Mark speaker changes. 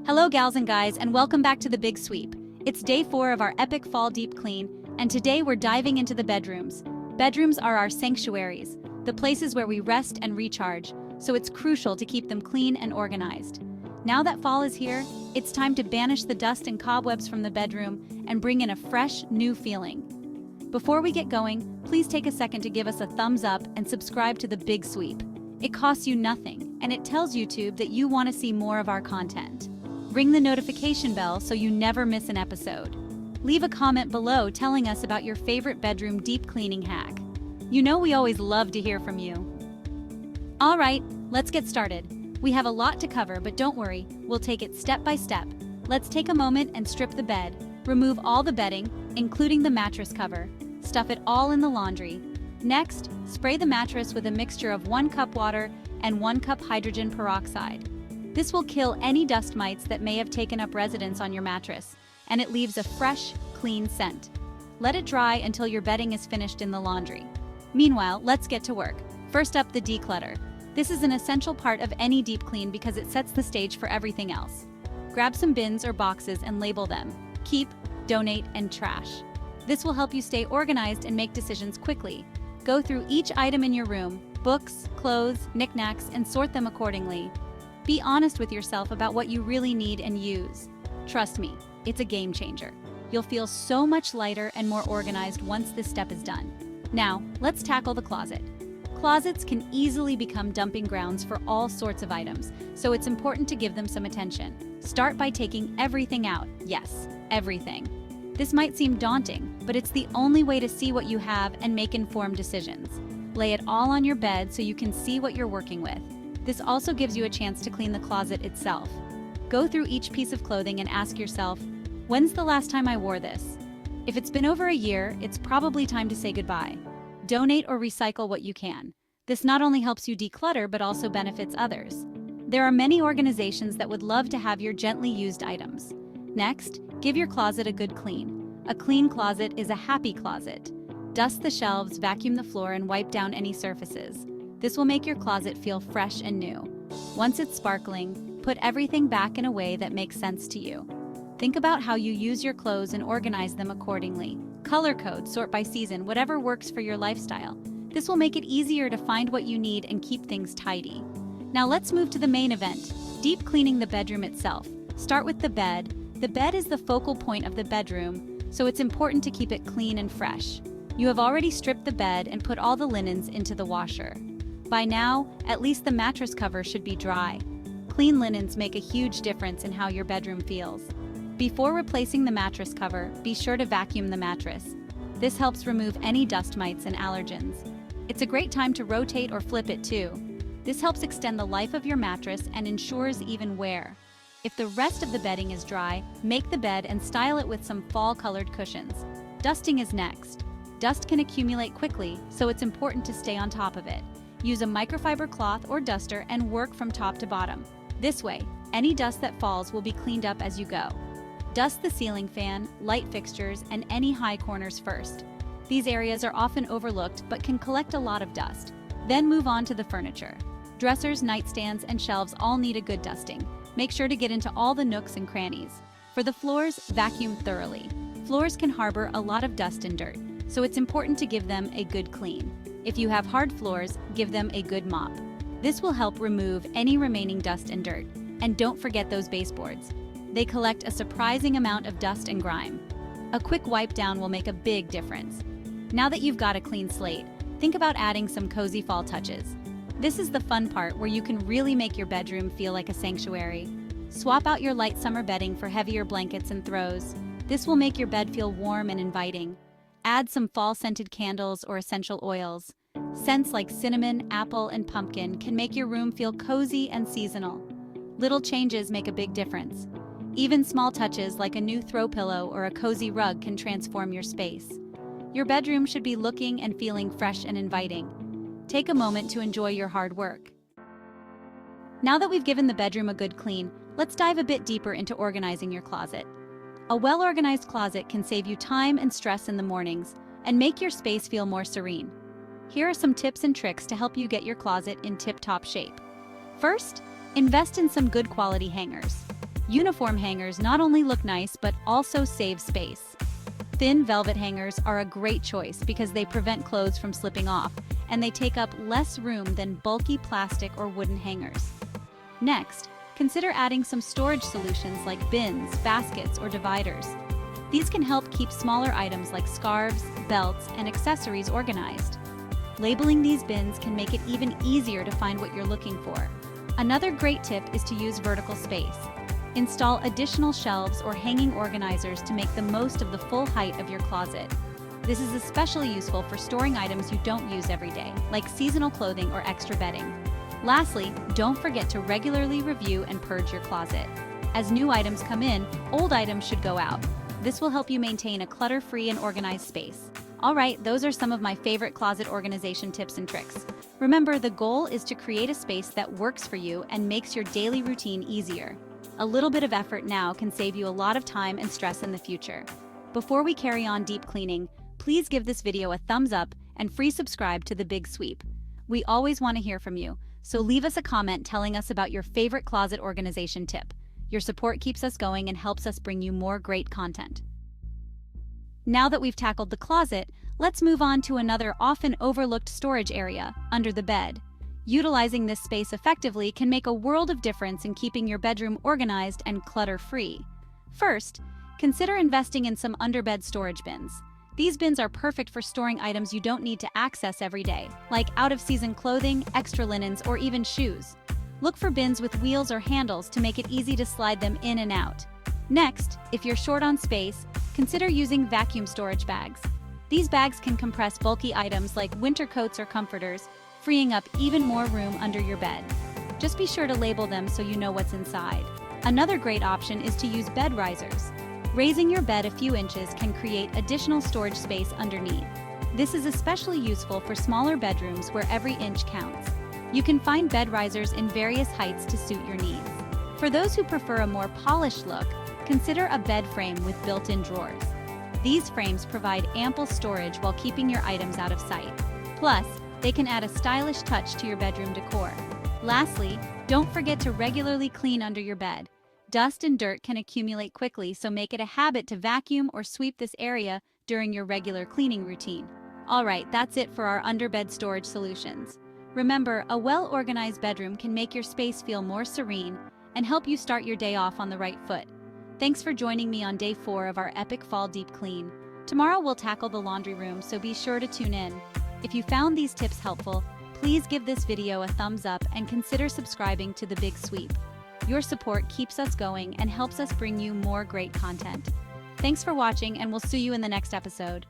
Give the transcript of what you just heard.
Speaker 1: Hello gals and guys, and welcome back to the Big Sweep. It's day 4 of our epic fall deep clean, and today we're diving into the bedrooms. Bedrooms are our sanctuaries, the places where we rest and recharge, so it's crucial to keep them clean and organized. Now that fall is here, it's time to banish the dust and cobwebs from the bedroom and bring in a fresh, new feeling. Before we get going, please take a second to give us a thumbs up and subscribe to the Big Sweep. It costs you nothing, and it tells YouTube that you want to see more of our content. Ring the notification bell so you never miss an episode. Leave a comment below telling us about your favorite bedroom deep cleaning hack. You know we always love to hear from you. All right, let's get started. We have a lot to cover, but don't worry, we'll take it step by step. Let's take a moment and strip the bed. Remove all the bedding, including the mattress cover. Stuff it all in the laundry. Next, spray the mattress with a mixture of 1 cup water and 1 cup hydrogen peroxide. This will kill any dust mites that may have taken up residence on your mattress, and it leaves a fresh, clean scent. Let it dry until your bedding is finished in the laundry. Meanwhile, let's get to work. First up, the declutter. This is an essential part of any deep clean because it sets the stage for everything else. Grab some bins or boxes and label them: keep, donate, and trash. This will help you stay organized and make decisions quickly. Go through each item in your room, books, clothes, knickknacks, and sort them accordingly. Be honest with yourself about what you really need and use. Trust me, it's a game changer. You'll feel so much lighter and more organized once this step is done. Now, let's tackle the closet. Closets can easily become dumping grounds for all sorts of items, so it's important to give them some attention. Start by taking everything out. Yes, everything. This might seem daunting, but it's the only way to see what you have and make informed decisions. Lay it all on your bed so you can see what you're working with. This also gives you a chance to clean the closet itself. Go through each piece of clothing and ask yourself, when's the last time I wore this? If it's been over a year, it's probably time to say goodbye. Donate or recycle what you can. This not only helps you declutter, but also benefits others. There are many organizations that would love to have your gently used items. Next, give your closet a good clean. A clean closet is a happy closet. Dust the shelves, vacuum the floor, and wipe down any surfaces. This will make your closet feel fresh and new. Once it's sparkling, put everything back in a way that makes sense to you. Think about how you use your clothes and organize them accordingly. Color code, sort by season, whatever works for your lifestyle. This will make it easier to find what you need and keep things tidy. Now let's move to the main event, deep cleaning the bedroom itself. Start with the bed. The bed is the focal point of the bedroom, so it's important to keep it clean and fresh. You have already stripped the bed and put all the linens into the washer. By now, at least the mattress cover should be dry. Clean linens make a huge difference in how your bedroom feels. Before replacing the mattress cover, be sure to vacuum the mattress. This helps remove any dust mites and allergens. It's a great time to rotate or flip it too. This helps extend the life of your mattress and ensures even wear. If the rest of the bedding is dry, make the bed and style it with some fall-colored cushions. Dusting is next. Dust can accumulate quickly, so it's important to stay on top of it. Use a microfiber cloth or duster and work from top to bottom. This way, any dust that falls will be cleaned up as you go. Dust the ceiling fan, light fixtures, and any high corners first. These areas are often overlooked but can collect a lot of dust. Then move on to the furniture. Dressers, nightstands, and shelves all need a good dusting. Make sure to get into all the nooks and crannies. For the floors, vacuum thoroughly. Floors can harbor a lot of dust and dirt, so it's important to give them a good clean. If you have hard floors, give them a good mop. This will help remove any remaining dust and dirt. And don't forget those baseboards. They collect a surprising amount of dust and grime. A quick wipe down will make a big difference. Now that you've got a clean slate, think about adding some cozy fall touches. This is the fun part where you can really make your bedroom feel like a sanctuary. Swap out your light summer bedding for heavier blankets and throws. This will make your bed feel warm and inviting. Add some fall-scented candles or essential oils. Scents like cinnamon, apple, and pumpkin can make your room feel cozy and seasonal. Little changes make a big difference. Even small touches like a new throw pillow or a cozy rug can transform your space. Your bedroom should be looking and feeling fresh and inviting. Take a moment to enjoy your hard work. Now that we've given the bedroom a good clean, let's dive a bit deeper into organizing your closet. A well-organized closet can save you time and stress in the mornings and make your space feel more serene. Here are some tips and tricks to help you get your closet in tip-top shape. First, invest in some good quality hangers. Uniform hangers not only look nice but also save space. Thin velvet hangers are a great choice because they prevent clothes from slipping off, and they take up less room than bulky plastic or wooden hangers. Next, consider adding some storage solutions like bins, baskets, or dividers. These can help keep smaller items like scarves, belts, and accessories organized. Labeling these bins can make it even easier to find what you're looking for. Another great tip is to use vertical space. Install additional shelves or hanging organizers to make the most of the full height of your closet. This is especially useful for storing items you don't use every day, like seasonal clothing or extra bedding. Lastly, don't forget to regularly review and purge your closet. As new items come in, old items should go out. This will help you maintain a clutter-free and organized space. Alright, those are some of my favorite closet organization tips and tricks. Remember, the goal is to create a space that works for you and makes your daily routine easier. A little bit of effort now can save you a lot of time and stress in the future. Before we carry on deep cleaning, please give this video a thumbs up and free subscribe to The Big Sweep. We always want to hear from you, so leave us a comment telling us about your favorite closet organization tip. Your support keeps us going and helps us bring you more great content. Now that we've tackled the closet, let's move on to another often overlooked storage area, under the bed. Utilizing this space effectively can make a world of difference in keeping your bedroom organized and clutter-free. First, consider investing in some underbed storage bins. These bins are perfect for storing items you don't need to access every day, like out-of-season clothing, extra linens, or even shoes. Look for bins with wheels or handles to make it easy to slide them in and out. Next, if you're short on space, consider using vacuum storage bags. These bags can compress bulky items like winter coats or comforters, freeing up even more room under your bed. Just be sure to label them so you know what's inside. Another great option is to use bed risers. Raising your bed a few inches can create additional storage space underneath. This is especially useful for smaller bedrooms where every inch counts. You can find bed risers in various heights to suit your needs. For those who prefer a more polished look, consider a bed frame with built-in drawers. These frames provide ample storage while keeping your items out of sight. Plus, they can add a stylish touch to your bedroom decor. Lastly, don't forget to regularly clean under your bed. Dust and dirt can accumulate quickly, so make it a habit to vacuum or sweep this area during your regular cleaning routine. Alright, that's it for our underbed storage solutions. Remember, a well-organized bedroom can make your space feel more serene and help you start your day off on the right foot. Thanks for joining me on day 4 of our epic fall deep clean. Tomorrow we'll tackle the laundry room, so be sure to tune in. If you found these tips helpful, please give this video a thumbs up and consider subscribing to The Big Sweep. Your support keeps us going and helps us bring you more great content. Thanks for watching, and we'll see you in the next episode.